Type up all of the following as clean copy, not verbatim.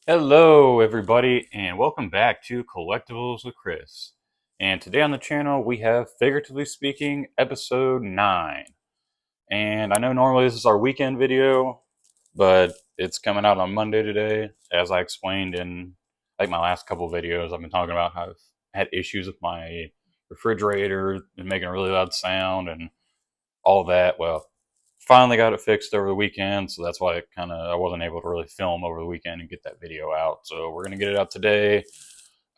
Hello, everybody, and welcome back to Collectibles with Chris. And today on the channel, we have Figuratively Speaking, episode 9. And I know normally this is our weekend video, but it's coming out on Monday today. As I explained in like my last couple videos, I've been talking about how I've had issues with my refrigerator and making a really loud sound and all that. Well, finally got it fixed over the weekend, so that's why I wasn't able to really film over the weekend and get that video out. So we're gonna get it out today.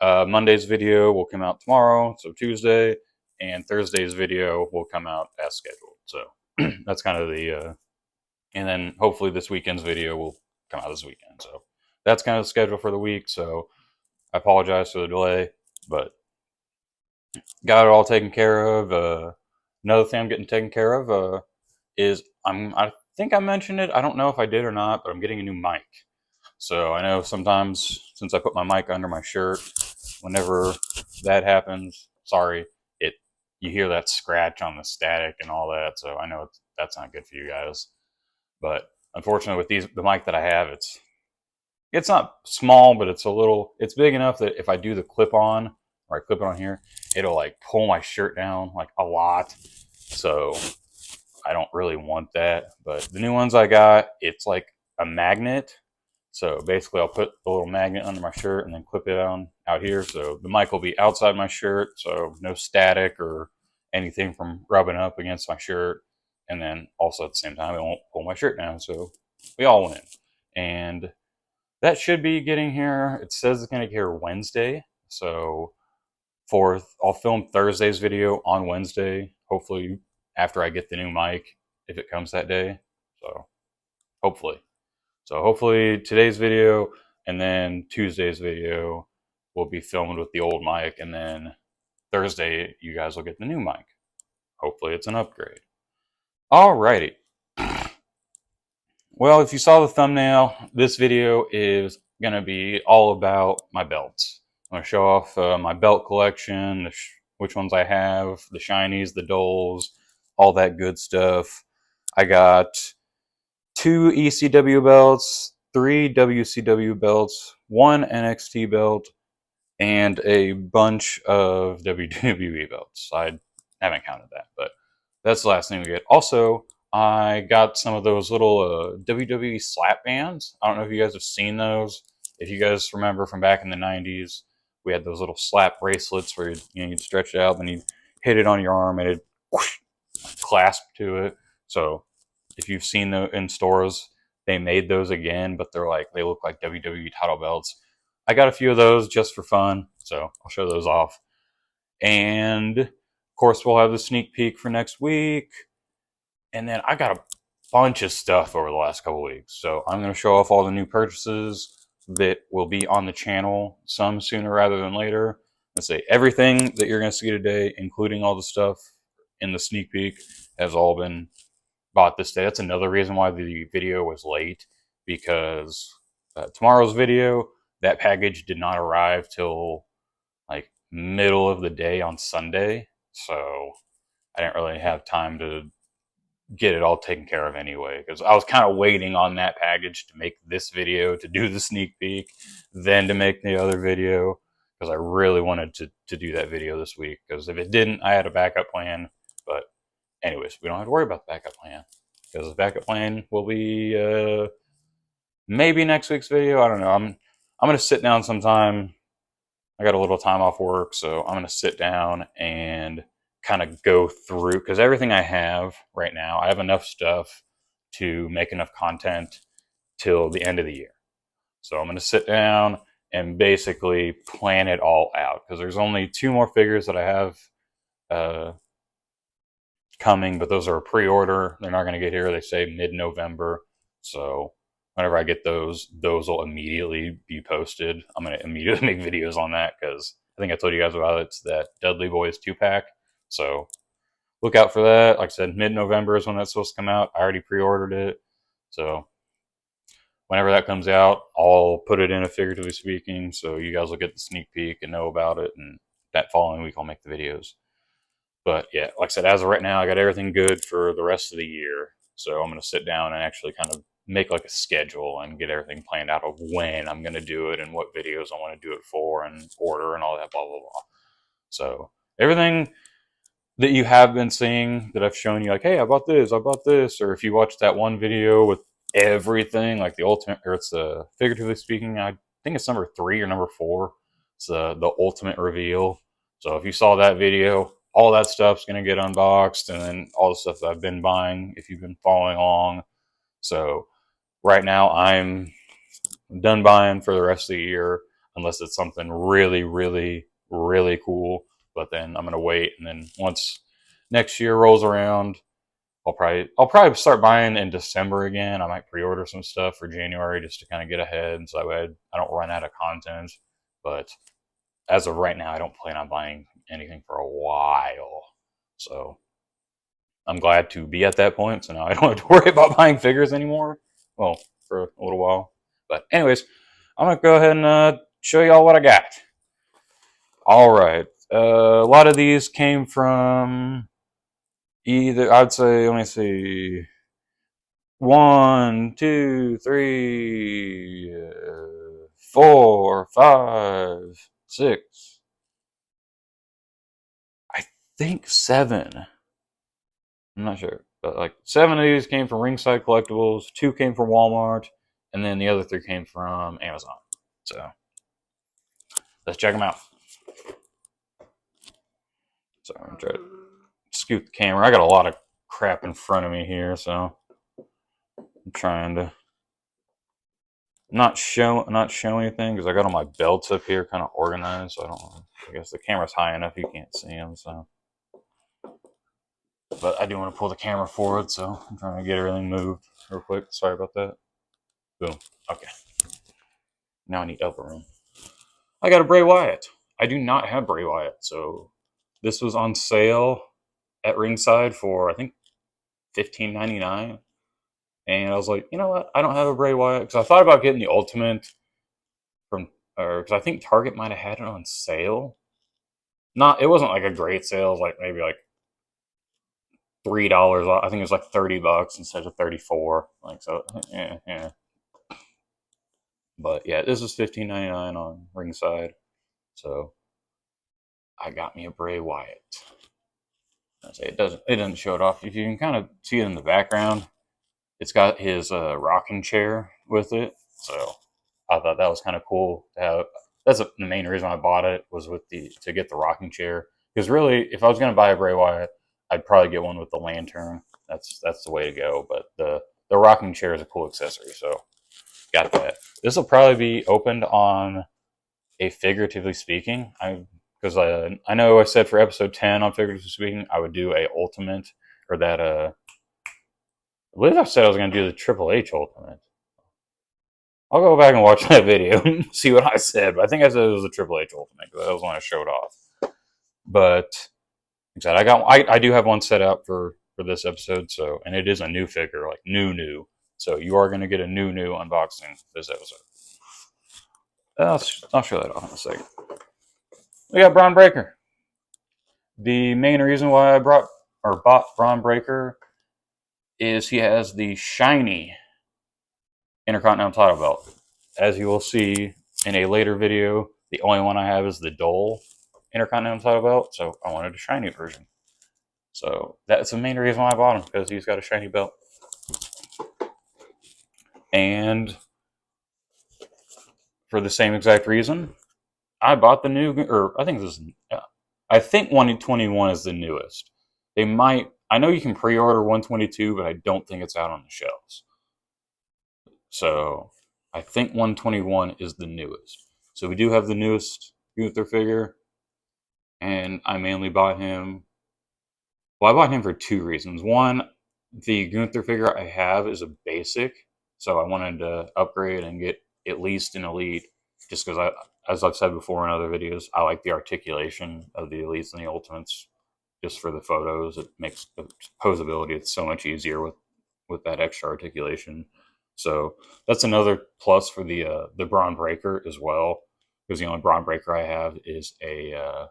Monday's video will come out tomorrow, so Tuesday, and Thursday's video will come out as scheduled. So that's kind of and then hopefully this weekend's video will come out this weekend. So that's kind of the schedule for the week. So I apologize for the delay, but got it all taken care of. Another thing I'm getting taken care of is I think I mentioned it. I don't know if I did or not, but I'm getting a new mic. So I know sometimes since I put my mic under my shirt, whenever that happens, sorry, it you hear that scratch on the static and all that. So I know that's not good for you guys. But unfortunately, with the mic that I have, it's not small, but it's big enough that if I do the clip on or I clip it on here, it'll like pull my shirt down like a lot. So I don't really want that. But the new ones I got, it's like a magnet. So basically I'll put the little magnet under my shirt and then clip it on out here. So the mic will be outside my shirt. So no static or anything from rubbing up against my shirt. And then also at the same time, it won't pull my shirt down. So we all win. And that should be getting here. It says it's going to get here Wednesday. So I'll film Thursday's video on Wednesday. Hopefully after I get the new mic, if it comes that day. So hopefully. So hopefully today's video and then Tuesday's video will be filmed with the old mic, and then Thursday you guys will get the new mic. Hopefully it's an upgrade. Alrighty. Well, if you saw the thumbnail, this video is going to be all about my belts. I'm going to show off my belt collection, which ones I have, the shinies, the dulls, all that good stuff. I got 2 ECW belts, 3 WCW belts, 1 NXT belt, and a bunch of WWE belts. I haven't counted that, but that's the last thing we get. Also, I got some of those little WWE slap bands. I don't know if you guys have seen those. If you guys remember from back in the 90s, we had those little slap bracelets where you'd stretch it out and you'd hit it on your arm and it'd whoosh, clasp to it. So if you've seen them in stores, they made those again, but they look like WWE title belts. I got a few of those just for fun, so I'll show those off. And of course, we'll have the sneak peek for next week. And then I got a bunch of stuff over the last couple weeks. So I'm going to show off all the new purchases that will be on the channel, some sooner rather than later. Let's say everything that you're going to see today, including all the stuff in the sneak peek, has all been bought this day. That's another reason why the video was late, because tomorrow's video, that package did not arrive till like middle of the day on Sunday. So I didn't really have time to get it all taken care of anyway, because I was kind of waiting on that package to make this video, to do the sneak peek, then to make the other video, because I really wanted to do that video this week, because if it didn't, I had a backup plan. But anyways, we don't have to worry about the backup plan, because the backup plan will be maybe next week's video. I don't know. I'm gonna sit down sometime. I got a little time off work, so I'm gonna sit down and kind of go through, because everything I have right now, I have enough stuff to make enough content till the end of the year. So I'm gonna sit down and basically plan it all out, because there's only 2 more figures that I have coming, but those are a pre-order. They're not going to get here, they say, mid-November. So whenever I get those will immediately be posted. I'm going to immediately make videos on that, because I think I told you guys about it. It's that Dudley Boys 2-pack. So look out for that. Like I said, mid-November is when that's supposed to come out. I already pre-ordered it. So whenever that comes out, I'll put it in a Figuratively Speaking, so you guys will get the sneak peek and know about it. And that following week, I'll make the videos. But yeah, like I said, as of right now, I got everything good for the rest of the year. So I'm going to sit down and actually kind of make like a schedule and get everything planned out of when I'm going to do it and what videos I want to do it for and order and all that, blah, blah, blah. So everything that you have been seeing that I've shown you, like, hey, I bought this, or if you watch that one video with everything, like the ultimate, or it's the figuratively speaking, I think it's number 3 or number 4. It's the ultimate reveal. So if you saw that video, all that stuff's gonna get unboxed, and then all the stuff that I've been buying, if you've been following along. So right now I'm done buying for the rest of the year, unless it's something really, really, really cool. But then I'm gonna wait, and then once next year rolls around, I'll probably start buying in December again. I might pre-order some stuff for January just to kind of get ahead, so that way I don't run out of content. But as of right now, I don't plan on buying anything for a while. So I'm glad to be at that point, so now I don't have to worry about buying figures anymore. Well, for a little while. But anyways, I'm gonna go ahead and show y'all what I got. All right, a lot of these came from either, I'd say, let me see, 1, 2, 3, 4, 5, 6. I think 7. I'm not sure, but like 7 of these came from Ringside Collectibles, 2 came from Walmart, and then the other 3 came from Amazon. So let's check them out. So I'm gonna try to scoot the camera. I got a lot of crap in front of me here, so I'm trying to not show anything because I got all my belts up here kind of organized. So I guess the camera's high enough you can't see them. So, but I do want to pull the camera forward, so I'm trying to get everything moved real quick. Sorry about that. Boom. Okay. Now I need elbow room. I got a Bray Wyatt. I do not have Bray Wyatt, so this was on sale at Ringside for I think $15.99. And I was like, you know what? I don't have a Bray Wyatt because I thought about getting the Ultimate from, or because I think Target might have had it on sale. It wasn't like a great sale. It was like maybe like $3. I think it was like $30 instead of 34. Like so, yeah. But yeah, this was $15.99 on Ringside, so I got me a Bray Wyatt. I say it doesn't show it off. If you can kind of see it in the background, it's got his rocking chair with it. So I thought that was kind of cool to have. That's the main reason I bought it, was to get the rocking chair. Because really, if I was going to buy a Bray Wyatt, I'd probably get one with the lantern. That's the way to go. But the rocking chair is a cool accessory, so got that. This will probably be opened on a figuratively speaking. Because I know I said for episode 10 on figuratively speaking, I would do a ultimate, or that I believe I said I was going to do the Triple H ultimate. I'll go back and watch that video and see what I said. But I think I said it was a Triple H ultimate because that was when I showed off. But like I said, I do have one set out for this episode. So, and it is a new figure, like new. So you are going to get a new unboxing this episode. I'll show that off in a second. We got Braun Breaker. The main reason why I bought Braun Breaker is he has the shiny Intercontinental title belt. As you will see in a later video, the only one I have is the dull Intercontinental title belt, so I wanted a shiny version. So that's the main reason why I bought him, because he's got a shiny belt. And for the same exact reason, I bought the new, or I think 121 is the newest. I know you can pre-order 122, but I don't think it's out on the shelves. So I think 121 is the newest. So we do have the newest Gunther figure, and I mainly bought him. Well, I bought him for 2 reasons. One, the Gunther figure I have is a basic, so I wanted to upgrade and get at least an elite, just because as I've said before in other videos, I like the articulation of the elites and the ultimates. Just for the photos, it makes the posability it's so much easier with that extra articulation. So that's another plus for the Braun Breaker as well, because the only Braun Breaker I have is a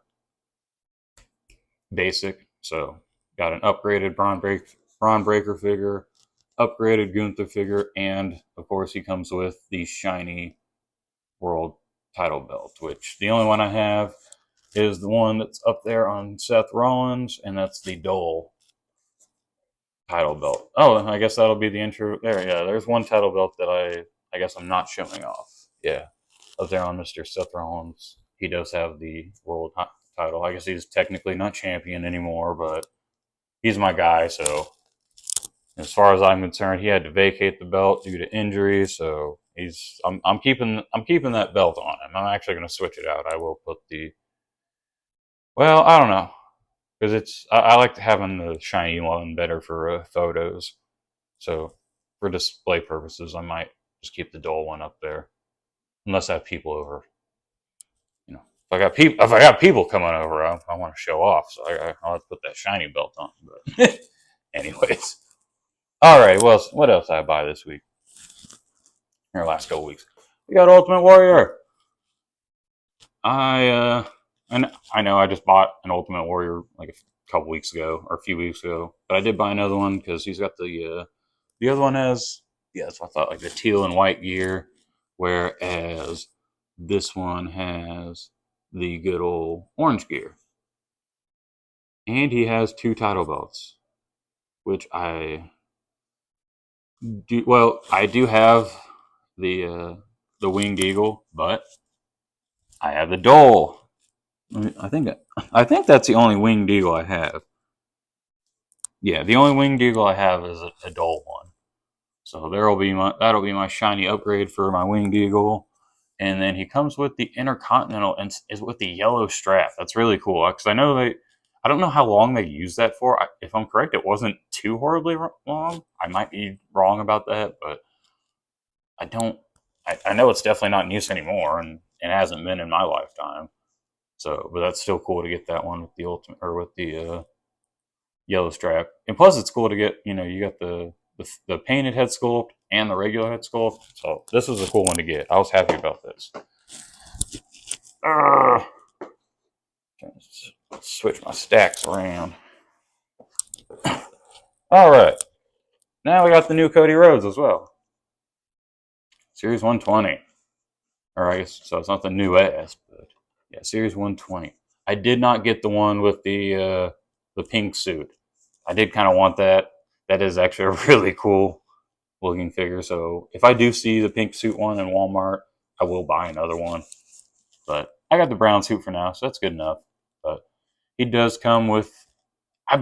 basic. So got an upgraded Braun Breaker figure, upgraded Gunther figure, and of course he comes with the shiny world title belt, which the only one I have is the one that's up there on Seth Rollins, and that's the Dole title belt. Oh, I guess that'll be the intro. There, yeah, there's one title belt that I guess I'm not showing off. Yeah, up there on Mr. Seth Rollins. He does have the world title. I guess he's technically not champion anymore, but he's my guy, so as far as I'm concerned, he had to vacate the belt due to injury, so I'm keeping that belt on him. I'm actually going to switch it out. I will put the, well, I don't know, because I like having the shiny one better for photos. So for display purposes, I might just keep the dull one up there, unless I have people over. You know, if I got people coming over, I want to show off, so I'll have to put that shiny belt on. But anyways, all right. Well, what else did I buy this week? In the last couple weeks, we got Ultimate Warrior. And I know I just bought an Ultimate Warrior like a couple weeks ago or a few weeks ago, but I did buy another one because he's got the other one has, yeah, that's what I thought, like the teal and white gear, whereas this one has the good old orange gear. And he has 2 title belts, which I do. Well, I do have the Winged Eagle, but I have the Dole. I think that's the only Winged Eagle I have. Yeah, the only Winged Eagle I have is a Dole one. So that'll be my shiny upgrade for my Winged Eagle. And then he comes with the Intercontinental and is with the yellow strap. That's really cool because I don't know how long they used that for. If I'm correct, it wasn't too horribly long. I might be wrong about that, but I don't. I know it's definitely not in use anymore, and it hasn't been in my lifetime. So, but that's still cool to get that one with the ultimate or with the yellow strap. And plus, it's cool to get. You got the painted head sculpt and the regular head sculpt. So this was a cool one to get. I was happy about this. Switch my stacks around. All right. Now we got the new Cody Rhodes as well. Series 120. Or I guess, so it's not the newest, but yeah, Series 120. I did not get the one with the pink suit. I did kind of want that. That is actually a really cool looking figure. So if I do see the pink suit one in Walmart, I will buy another one. But I got the brown suit for now, so that's good enough. But he does come with, I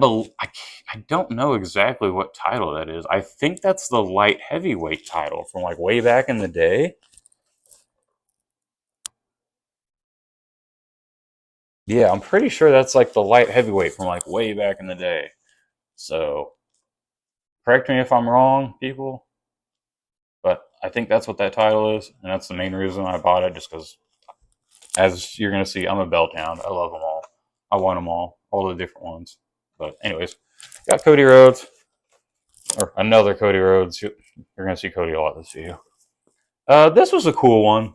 don't know exactly what title that is. I think that's the light heavyweight title from like way back in the day. Yeah, I'm pretty sure that's like the light heavyweight from like way back in the day. So correct me if I'm wrong, people. But I think that's what that title is, and that's the main reason I bought it, just because, as you're gonna see, I'm a belt hound. I love them all. I want them all the different ones. But anyways, got Cody Rhodes, or another Cody Rhodes. You're gonna see Cody a lot this video. This was a cool one.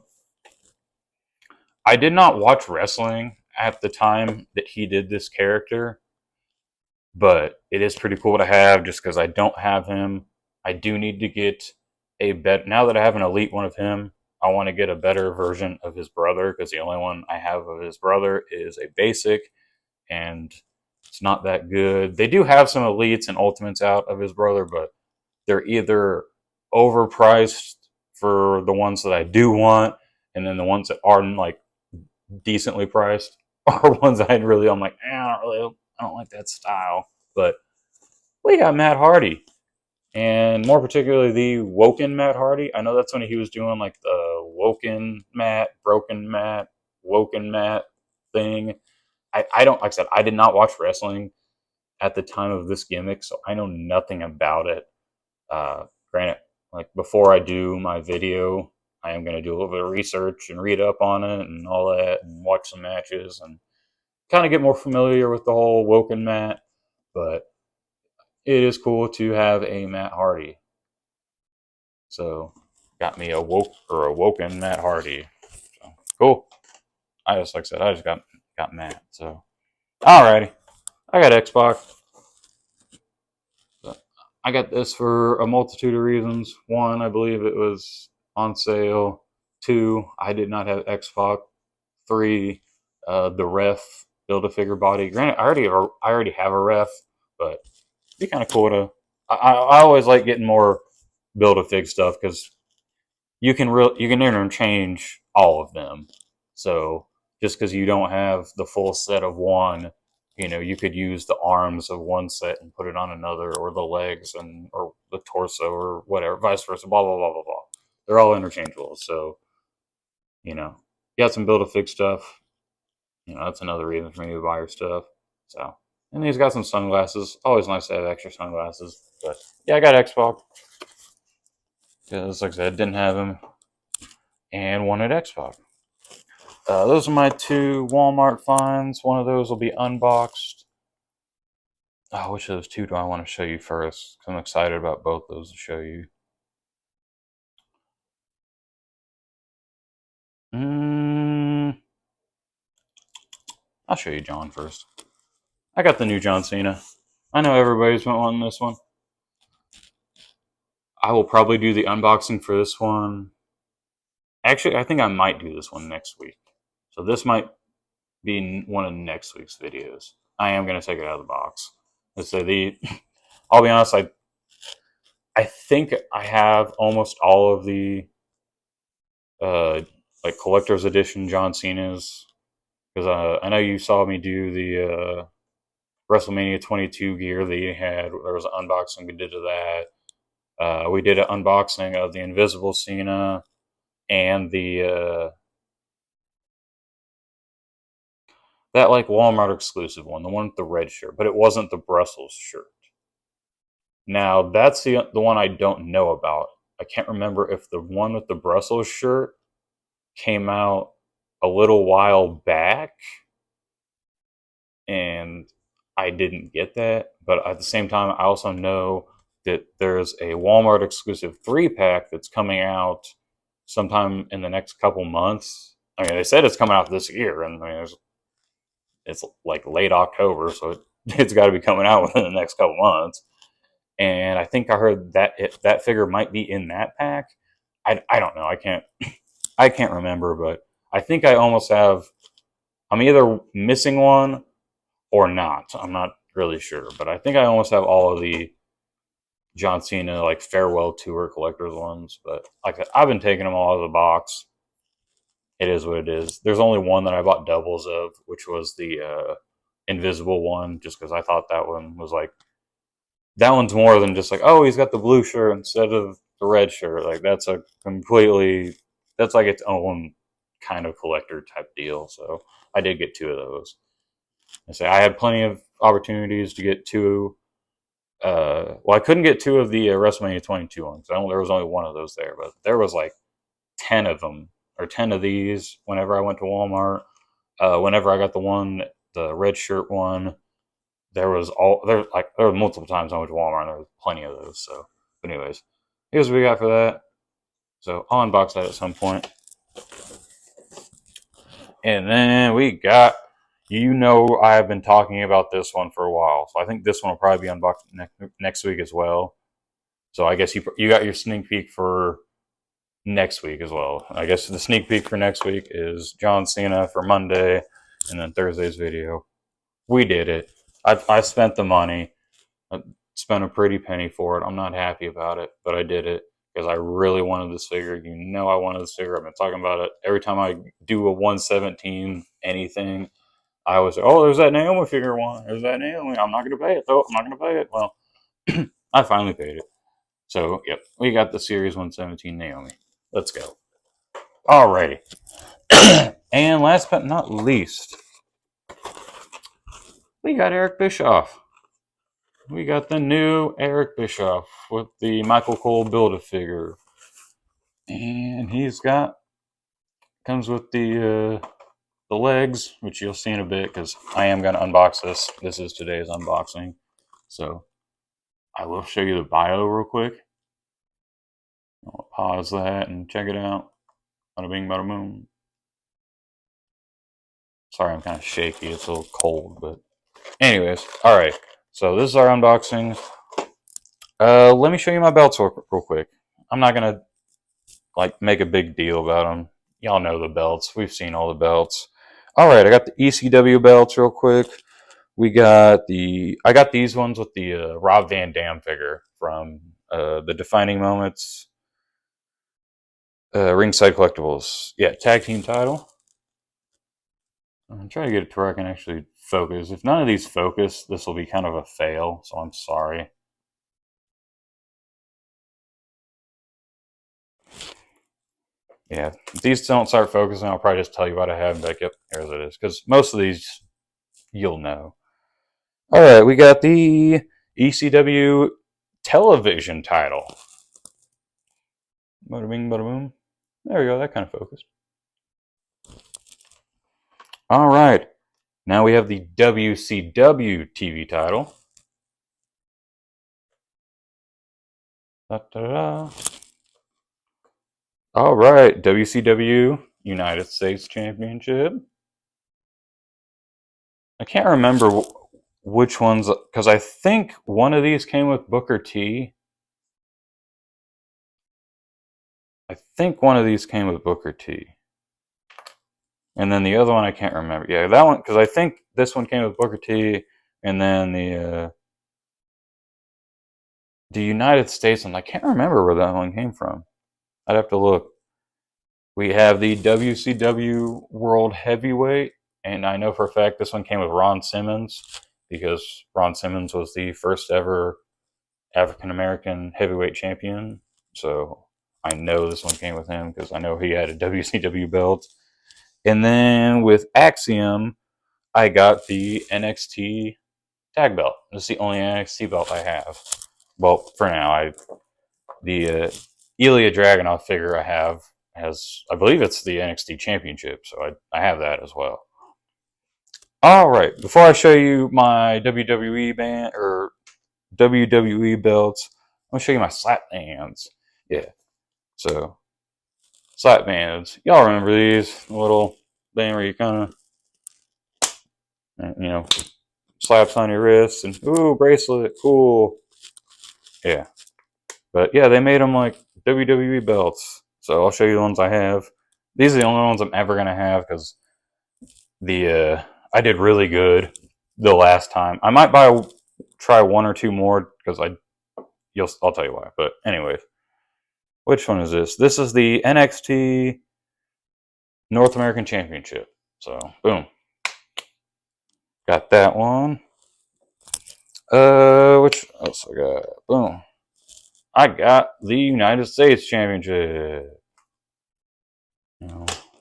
I did not watch wrestling at the time that he did this character, but it is pretty cool to have just because I don't have him. I do need to get a bet. Now that I have an elite one of him, I want to get a better version of his brother because the only one I have of his brother is a basic, and it's not that good. They do have some elites and ultimates out of his brother, but they're either overpriced for the ones that I do want, and then the ones that aren't like decently priced are ones I'm like, I don't like that style. But we got Matt Hardy, and more particularly the Woken Matt Hardy. I know that's when he was doing like the Woken Matt, Broken Matt, Woken Matt thing. I don't, like I said, I did not watch wrestling at the time of this gimmick, so I know nothing about it. Granted, like before I do my video, I am going to do a little bit of research and read up on it and all that, and watch some matches and kind of get more familiar with the whole Woken Matt. But it is cool to have a Matt Hardy. So got me a Woken Matt Hardy. So cool. Like I said, I just got Matt. So alrighty, I got Xbox. So I got this for a multitude of reasons. One, I believe it was on sale. Two, I did not have Xbox. Three, the ref Build-A-Figure body. Granted, I already have a ref, but it'd be kind of cool to. I always like getting more Build-A-Fig stuff because you can interchange all of them. So just because you don't have the full set of one, you could use the arms of one set and put it on another, or the legs or the torso or whatever, vice versa. Blah blah blah blah blah. They're all interchangeable. So you got some Build-A-Fig stuff. That's another reason for me to buy your stuff. So, and he's got some sunglasses. Always nice to have extra sunglasses. But yeah, I got Xbox because, like I said, didn't have him and wanted Xbox. Those are my two Walmart finds. One of those will be unboxed. Oh, which of those two do I want to show you first? I'm excited about both those to show you. I'll show you John first. I got the new John Cena. I know everybody's been wanting this one. I will probably do the unboxing for this one. Actually, I think I might do this one next week. So this might be one of next week's videos. I am going to take it out of the box. So I'll be honest, I think I have almost all of the like collector's edition John Cena's, because I know you saw me do the WrestleMania 22 gear that you had. There was an unboxing we did of that. We did an unboxing of the Invisible Cena and the that like Walmart exclusive one, the one with the red shirt, but it wasn't the Brussels shirt. Now that's the one I don't know about. I can't remember if the one with the Brussels shirt came out a little while back and I didn't get that. But at the same time, I also know that there's a Walmart exclusive 3-pack that's coming out sometime in the next couple months. I mean, they said it's coming out this year, and I mean, it's like late October, so it's got to be coming out within the next couple months. And I think I heard that that figure might be in that pack. I don't know. I can't remember, but I think I almost have. I'm either missing one or not. I'm not really sure, but I think I almost have all of the John Cena like farewell tour collectors ones. But like I've been taking them all out of the box. It is what it is. There's only one that I bought doubles of, which was the invisible one, just because I thought that one was like that one's more than just like, oh, he's got the blue shirt instead of the red shirt. Like that's like its own kind of collector type deal. So I did get 2 of those. I say I had plenty of opportunities to get 2. Well, I couldn't get 2 of the WrestleMania 22 ones. There was only one of those there, but there was like 10 of them or 10 of these whenever I went to Walmart. Whenever I got the red shirt one, there were multiple times I went to Walmart and there was plenty of those. So, but anyways, here's what we got for that. So I'll unbox that at some point. And then we got, I have been talking about this one for a while. So I think this one will probably be unboxed next week as well. So I guess you got your sneak peek for next week as well. I guess the sneak peek for next week is John Cena for Monday, and then Thursday's video. We did it. I spent the money. I spent a pretty penny for it. I'm not happy about it, but I did it because I really wanted this figure. I wanted this figure. I've been talking about it every time I do a 117 anything. I always say, "Oh, there's that Naomi figure one. There's that Naomi. I'm not going to pay it though. I'm not going to pay it." Well, I finally paid it. So, yep, we got the Series 117 Naomi. Let's go. Alrighty. And last but not least, we got Eric Bischoff. We got the new Eric Bischoff with the Michael Cole Build-A-Figure. And comes with the legs, which you'll see in a bit because I am going to unbox this. This is today's unboxing. So I will show you the bio real quick. I'll pause that and check it out. Bada bing, bada boom. Sorry, I'm kind of shaky. It's a little cold, but anyways, all right. So this is our unboxing. Let me show you my belts real quick. I'm not gonna like make a big deal about them. Y'all know the belts. We've seen all the belts. All right, I got the ECW belts real quick. I got these ones with the Rob Van Dam figure from the Defining Moments Ringside Collectibles. Yeah, tag team title. I'm trying to get it to where I can actually focus. If none of these focus, this will be kind of a fail, so I'm sorry. Yeah, if these don't start focusing, I'll probably just tell you what I have and be like, yep, here's it is. Because most of these, you'll know. All right, we got the ECW television title. Bada bing, bada boom. There we go, that kind of focused. All right, now we have the WCW TV title. Da-da-da. All right, WCW United States Championship. I can't remember which ones, because I think one of these came with Booker T. I think one of these came with Booker T. And then the other one I can't remember. Yeah, that one, because I think this one came with Booker T. And then the United States one, I can't remember where that one came from. I'd have to look. We have the WCW World Heavyweight, and I know for a fact this one came with Ron Simmons, because Ron Simmons was the first ever African American heavyweight champion. So I know this one came with him because I know he had a WCW belt. And then with Axiom, I got the NXT tag belt. This is the only NXT belt I have. Well, for now, the Ilya Dragunov figure I have has, I believe it's the NXT Championship, so I have that as well. All right, before I show you my WWE band or WWE belts, I'm gonna show you my slap bands. Yeah, so slap bands. Y'all remember these? The little thing where you kind of, slaps on your wrists and ooh, bracelet, cool. Yeah, but yeah, they made them like WWE belts. So I'll show you the ones I have. These are the only ones I'm ever gonna have because I did really good the last time. I might try one or two more because I'll tell you why. But anyways, which one is this? This is the NXT North American Championship. So boom, got that one. Which else I got? Boom, I got the United States Championship.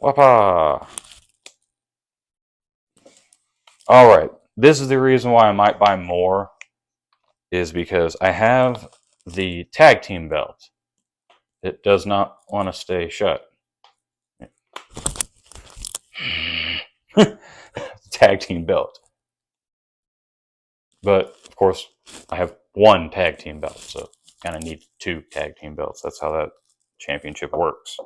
Wapa. All right, this is the reason why I might buy more, is because I have the tag team belt. It does not want to stay shut. Tag team belt. But of course, I have one tag team belt, so kind of need two tag team belts. That's how that championship works.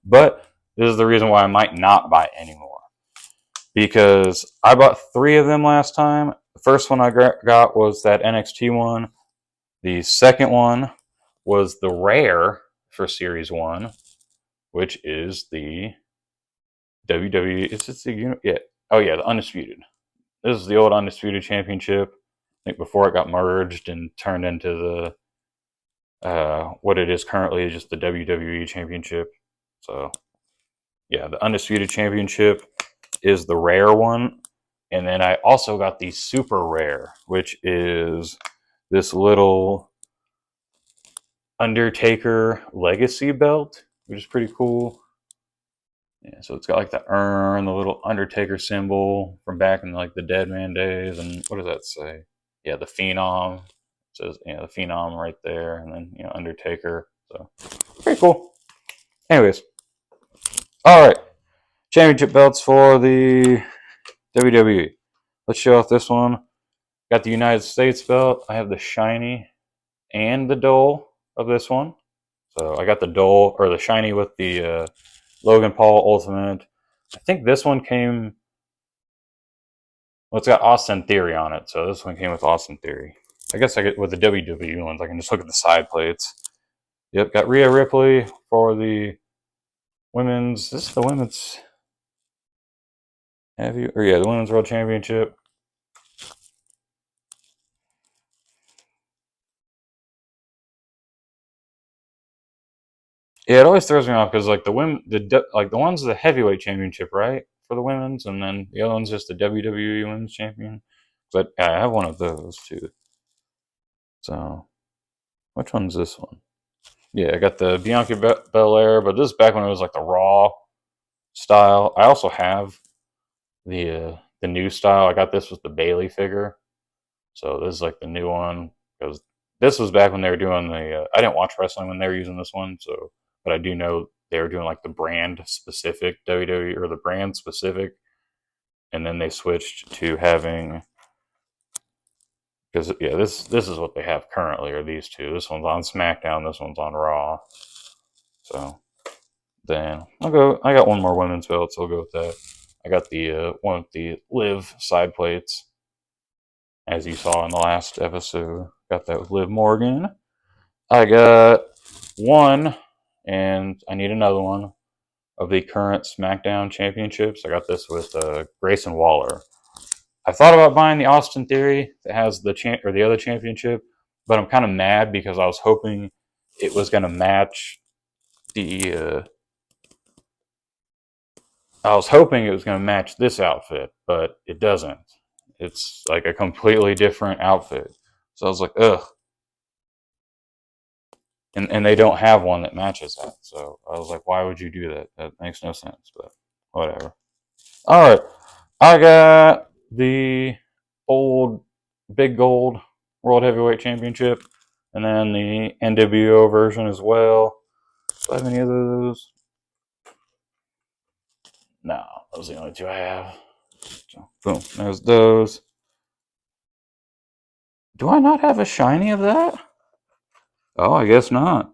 But this is the reason why I might not buy anymore, because I bought 3 of them last time. The first one I got was that NXT one. The second one was the rare for Series 1, which is the WWE. Is it the yeah? Oh yeah, the Undisputed. This is the old Undisputed Championship. I think before it got merged and turned into the what it is currently, is just the WWE Championship. So yeah, the Undisputed Championship is the rare one. And then I also got the super rare, which is this little Undertaker Legacy belt, which is pretty cool. Yeah, so it's got like the urn, the little Undertaker symbol from back in like the Dead Man days, and what does that say? Yeah, the Phenom. It says, the Phenom right there, and then Undertaker. So pretty cool. Anyways, all right, championship belts for the WWE. Let's show off this one. Got the United States belt. I have the shiny and the dull of this one. So I got the dull or the shiny with the Logan Paul Ultimate. I think this one well, it's got Austin Theory on it, so this one came with Austin Theory. I guess I get with the WWE ones, I can just look at the side plates. Yep, got Rhea Ripley for the women's. This is the women's heavy, or yeah, the women's world championship. Yeah, it always throws me off because like the women, like the one's the heavyweight championship, right, for the women's, and then the other one's just the WWE Women's Champion. But yeah, I have one of those too. So which one's this one? Yeah, I got the Bianca Belair, but this is back when it was like the Raw style. I also have the new style. I got this with the Bailey figure, so this is like the new one because this was back when they were doing the. I didn't watch wrestling when they were using this one, so but I do know they were doing like the brand specific WWE or the brand specific, and then they switched to having because yeah, this is what they have currently are these two. This one's on SmackDown. This one's on Raw. So then I'll go. I got one more women's belt, so I'll go with that. I got the one with the Liv side plates, as you saw in the last episode. Got that with Liv Morgan. I got one, and I need another one of the current SmackDown championships. I got this with Grayson Waller. I thought about buying the Austin Theory that has the or the other championship, but I'm kind of mad because I was hoping it was going to match the. I was hoping it was going to match this outfit, but it doesn't. It's like a completely different outfit. So I was like, ugh. And they don't have one that matches that. So I was like, why would you do that? That makes no sense, but whatever. All right. I got the old Big Gold World Heavyweight Championship and then the NWO version as well. Do I have any of those? No, those are the only two I have. So, boom, there's those. Do I not have a shiny of that? Oh, I guess not.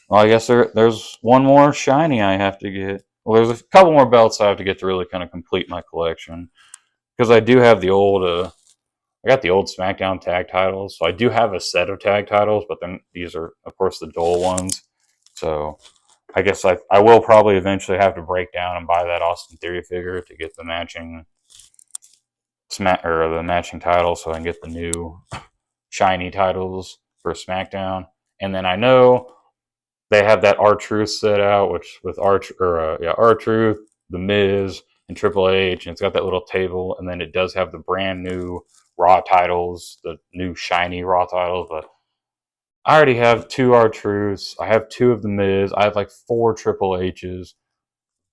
Well, I guess there's one more shiny I have to get. Well, there's a couple more belts I have to get to really kind of complete my collection. Because I do have the old, I got the old SmackDown tag titles. So I do have a set of tag titles, but then these are, of course, the Dole ones. So I guess I will probably eventually have to break down and buy that Austin Theory figure to get the matching the matching titles so I can get the new shiny titles for SmackDown. And then I know they have that R-Truth set out, which with R-Truth, The Miz, and Triple H, and it's got that little table, and then it does have the brand new Raw titles, the new shiny Raw titles, but I already have two R-Truths, I have two of The Miz, I have like four Triple H's.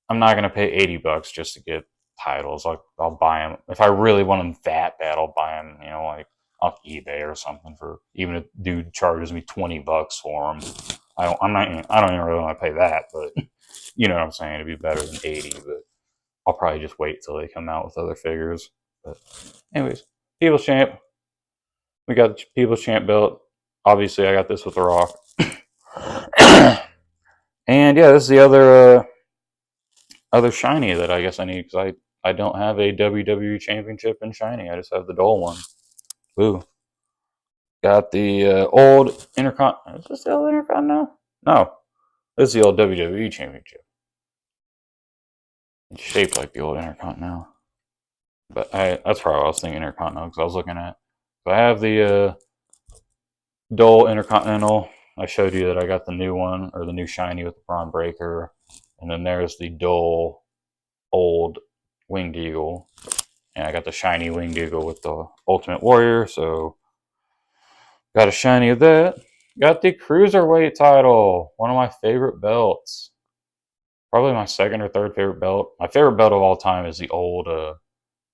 I'm not going to pay $80 just to get titles. I'll buy them. If I really want them that bad, I'll buy them, like off eBay or something for, even if dude charges me $20 for them. I don't even really want to pay that, but you know what I'm saying? It'd be better than 80, but I'll probably just wait till they come out with other figures. But anyways, People's Champ. We got the People's Champ belt. Obviously, I got this with The Rock. And yeah, this is the other shiny that I guess I need because I don't have a WWE Championship in shiny. I just have the Dole one. Ooh. Got the old Intercontinental. Is this the old Intercontinental? No. This is the old WWE Championship. It's shaped like the old Intercontinental. But that's probably what I was thinking Intercontinental because I was looking at. So I have the Dole Intercontinental. I showed you that I got the new one, or the new shiny with the Braun Breaker. And then there's the Dole old Winged Eagle. And I got the shiny Winged Eagle with the Ultimate Warrior, so got a shiny of that. Got the Cruiserweight title, one of my favorite belts. Probably my second or third favorite belt. My favorite belt of all time is the old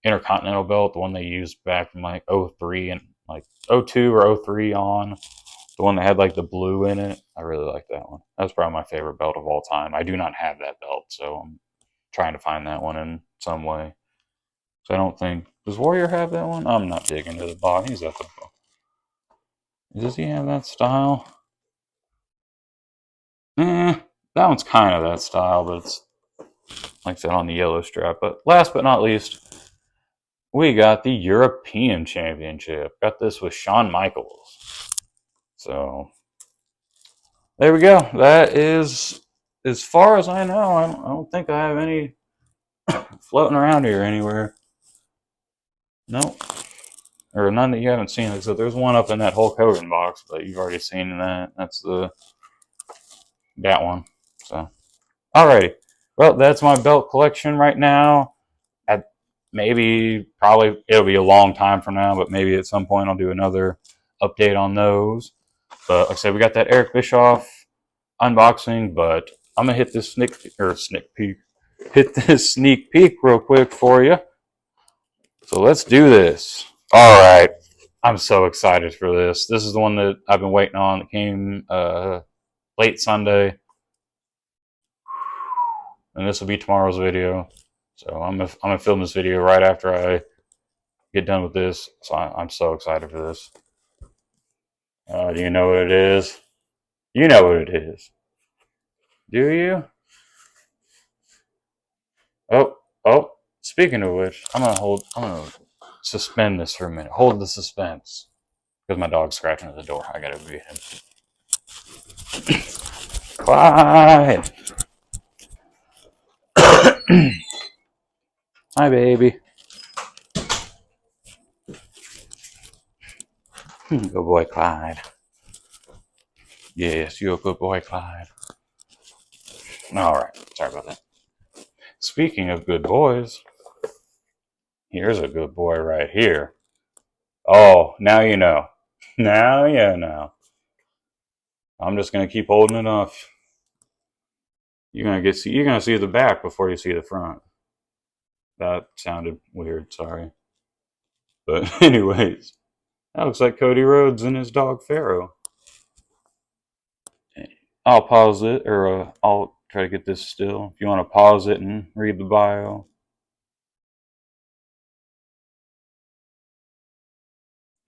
Intercontinental belt, the one they used back in like 03 and like 02 or 03 on. The one that had like the blue in it. I really like that one. That's probably my favorite belt of all time. I do not have that belt, so I'm trying to find that one in some way. So I don't think, does Warrior have that one? I'm not digging to the bottom. He's at the bottom. Does he have that style? That one's kind of that style, but it's like I said on the yellow strap. But last but not least, we got the European Championship. Got this with Shawn Michaels. So there we go. That is, as far as I know, I don't think I have any floating around here anywhere. Nope. Or none that you haven't seen. So there's one up in that Hulk Hogan box, but you've already seen that. That's that one. So, alrighty. Well, that's my belt collection right now. At probably it'll be a long time from now, but maybe at some point I'll do another update on those. But like I said, we got that Eric Bischoff unboxing, but I'm gonna hit this sneak peek. Hit this sneak peek real quick for you. So let's do this. All right. I'm so excited for this. This is the one that I've been waiting on. It came late Sunday, and this will be tomorrow's video. So I'm gonna film this video right after I get done with this. So I'm so excited for this. Do you know what it is? You know what it is. Do you? Oh. Speaking of which, I'm gonna suspend this for a minute. Hold the suspense. Because my dog's scratching at the door. I gotta beat him. Clyde! Hi, baby. Good boy, Clyde. Yes, you're a good boy, Clyde. Alright, sorry about that. Speaking of good boys, here's a good boy right here. Oh, now you know. Now you know. I'm just gonna keep holding it up. You're gonna see the back before you see the front. That sounded weird, sorry. But anyways, that looks like Cody Rhodes and his dog Pharaoh. I'll pause it, or I'll try to get this still. If you want to pause it and read the bio.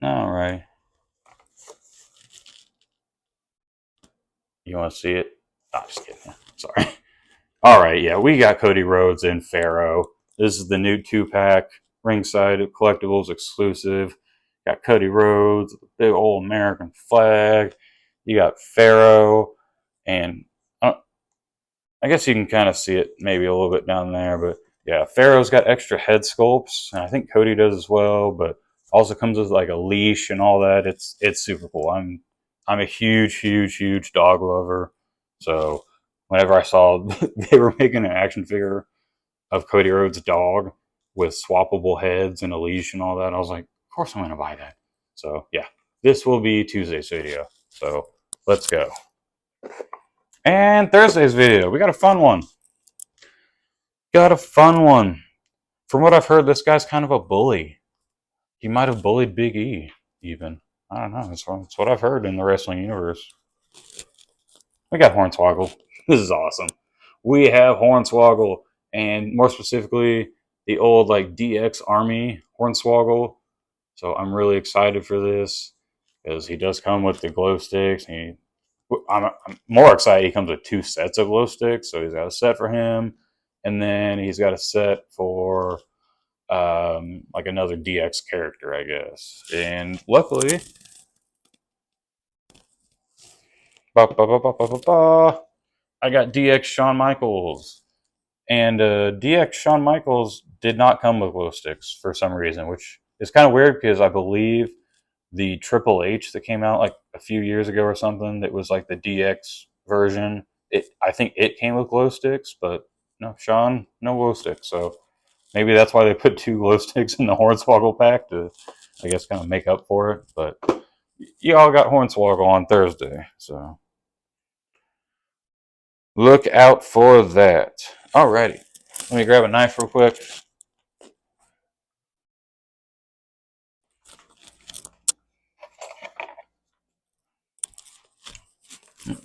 Alright. You want to see it? Oh, just kidding. Sorry. Alright, yeah, we got Cody Rhodes and Pharaoh. This is the new 2-pack ringside collectibles exclusive. Got Cody Rhodes, big old American flag. You got Pharaoh, and I guess you can kind of see it maybe a little bit down there, but yeah, Pharaoh's got extra head sculpts, and I think Cody does as well, but also comes with like a leash and all that. It's super cool. I'm a huge dog lover. So whenever I saw they were making an action figure of Cody Rhodes' dog with swappable heads and a leash and all that, I was like, of course I'm gonna buy that. So yeah, this will be Tuesday's video. So let's go. And Thursday's video, we got a fun one. From what I've heard, this guy's kind of a bully. He might have bullied Big E, even. I don't know. That's what I've heard in the wrestling universe. We got Hornswoggle. This is awesome. We have Hornswoggle, and more specifically, the old like DX Army Hornswoggle. So I'm really excited for this because he does come with the glow sticks. I'm more excited. He comes with 2 sets of glow sticks, so he's got a set for him, and then he's got a set for like another DX character, I guess. And luckily, I got DX Shawn Michaels, and DX Shawn Michaels did not come with glow sticks for some reason, which is kind of weird because I believe the Triple H that came out like a few years ago or something that was like the DX version. I think it came with glow sticks, but no, Shawn, no glow sticks. So maybe that's why they put 2 glow sticks in the Hornswoggle pack to, I guess, kind of make up for it. But y'all got Hornswoggle on Thursday, so look out for that. Alrighty, let me grab a knife real quick.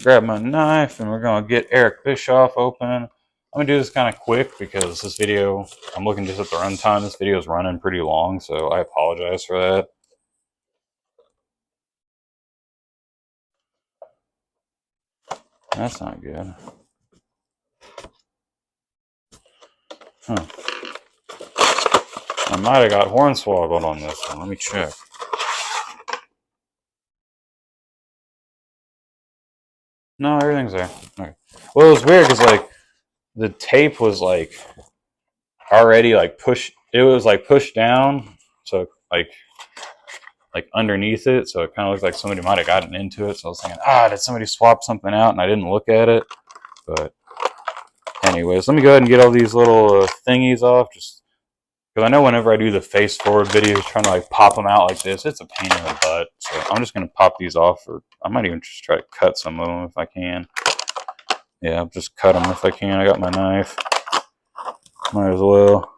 Grab my knife, and we're gonna get Eric Bischoff open. I'm gonna do this kind of quick because this video, I'm looking just at the runtime. This video is running pretty long, so I apologize for that. That's not good. Huh. I might have got hornswoggled on this one. Let me check. No, everything's there. Okay. Well, it was weird because like the tape was like already like pushed. It was like pushed down, so like underneath it. So it kind of looked like somebody might have gotten into it. So I was thinking, did somebody swap something out? And I didn't look at it. But anyways, let me go ahead and get all these little thingies off. Just because I know whenever I do the face forward videos, trying to like pop them out like this, it's a pain in the butt. So I'm just gonna pop these off, or I might even just try to cut some of them if I can. Yeah, I'll just cut them if I can. I got my knife. Might as well.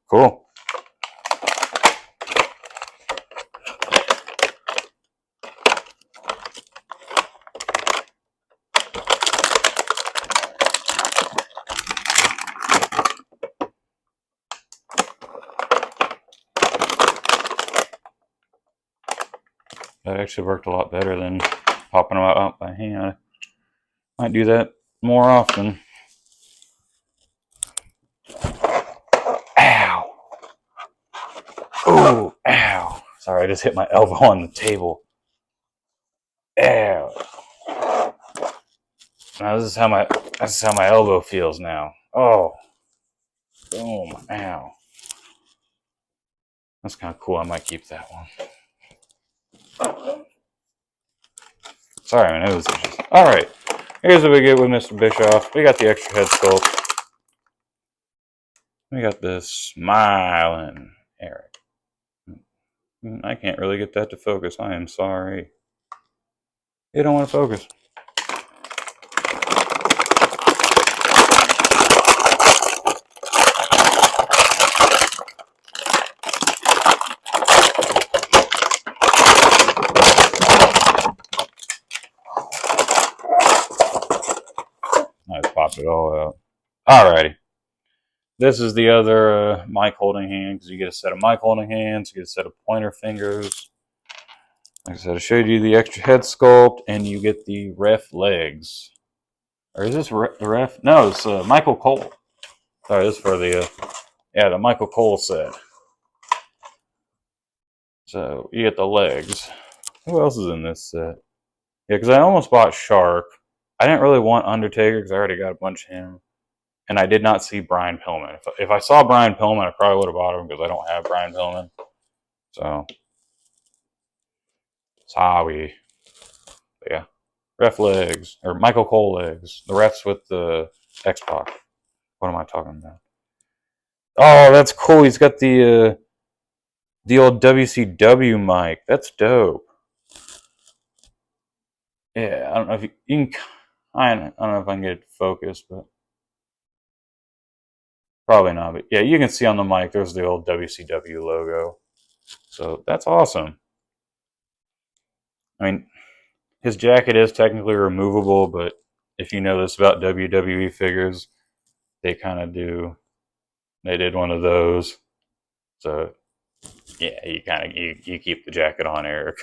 Cool. That actually worked a lot better than popping them out by hand. I might do that more often. Ow! Oh, ow! Sorry, I just hit my elbow on the table. Ow! Now this is how my elbow feels now. Oh, boom! Ow! That's kind of cool. I might keep that one. Sorry, my nose itches. All right, here's what we get with Mr. Bischoff. We got the extra head sculpt. We got this smiling Eric. I can't really get that to focus. I am sorry. It don't want to focus. I just popped it all out. Alrighty. This is the other mic holding hand, because you get a set of mic holding hands, you get a set of pointer fingers. Like I said, I showed you the extra head sculpt, and you get the ref legs. Or is this the ref? No, it's Michael Cole. Sorry, this is for the Michael Cole set. So you get the legs. Who else is in this set? Yeah, because I almost bought Shark. I didn't really want Undertaker because I already got a bunch of him. And I did not see Brian Pillman. If I saw Brian Pillman, I probably would have bought him because I don't have Brian Pillman. So, sorry. But yeah. Ref legs. Or Michael Cole legs. The refs with the X-Pac. What am I talking about? Oh, that's cool. He's got the old WCW mic. That's dope. Yeah, I don't know if you can. I don't know if I can get it focused, but probably not. But yeah, you can see on the mic there's the old WCW logo. So that's awesome. I mean, his jacket is technically removable, but if you know this about WWE figures, they kind of do. They did one of those. So yeah, you keep the jacket on, Eric.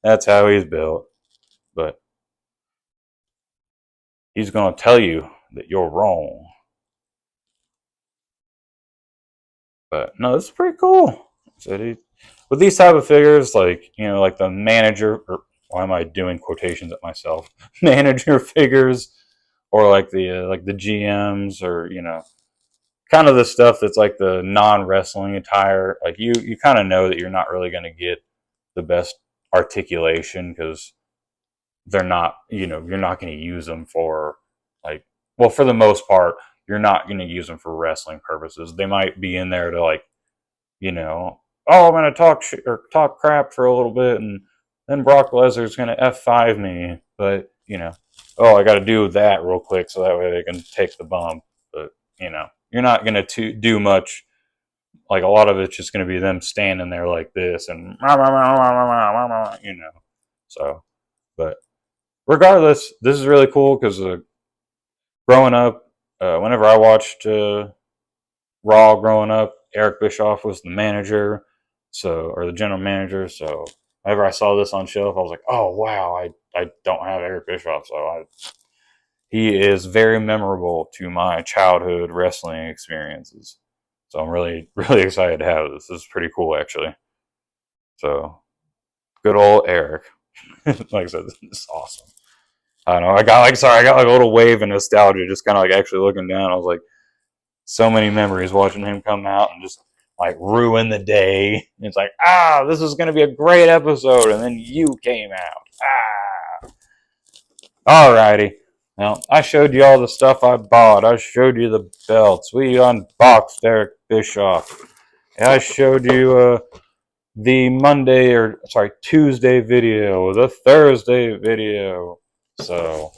That's how he's built. But he's going to tell you that you're wrong. But no, this is pretty cool. So with these type of figures, like like the manager, or why am I doing quotations at myself? Manager figures, or like the GMs, or kind of the stuff that's like the non-wrestling attire. Like you kind of know that you're not really going to get the best articulation because they're not, you're not going to use them for like, well, for the most part, you're not going to use them for wrestling purposes. They might be in there to like, oh, I'm going to talk crap for a little bit, and then Brock Lesnar's going to F5 me, but oh, I got to do that real quick so that way they can take the bump. But you're not going to do much. Like a lot of it's just going to be them standing there like this and So, but regardless, this is really cool because growing up, whenever I watched Raw growing up, Eric Bischoff was the manager, or the general manager. So whenever I saw this on shelf, I was like, oh wow, I don't have Eric Bischoff, so he is very memorable to my childhood wrestling experiences. So I'm really, really excited to have this. This is pretty cool, actually. So good old Eric. Like I said, this is awesome. I don't know. I got like a little wave of nostalgia, just kind of like actually looking down. I was like, so many memories watching him come out and just like ruin the day. And it's like, this is gonna be a great episode, and then you came out. Alrighty. Now, I showed you all the stuff I bought. I showed you the belts. We unboxed Eric Bischoff. I showed you the Tuesday video, the Thursday video. So,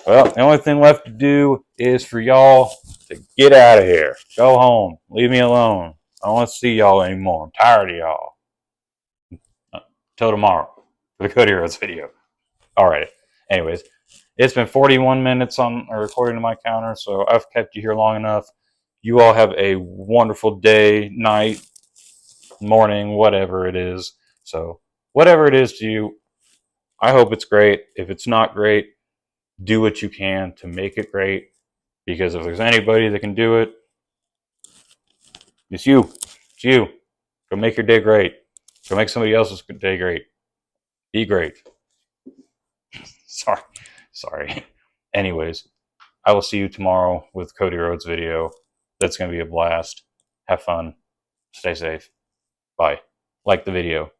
well, the only thing left to do is for y'all to get out of here. Go home. Leave me alone. I don't want to see y'all anymore. I'm tired of y'all. Till tomorrow for the Cody Rhodes video. Alright. Anyways, it's been 41 minutes according to my counter, so I've kept you here long enough. You all have a wonderful day, night, morning, whatever it is. So, whatever it is to you, I hope it's great. If it's not great, do what you can to make it great. Because if there's anybody that can do it, it's you. It's you. Go make your day great. Go make somebody else's day great. Be great. Sorry. Anyways, I will see you tomorrow with Cody Rhodes' video. That's going to be a blast. Have fun. Stay safe. Bye. Like the video.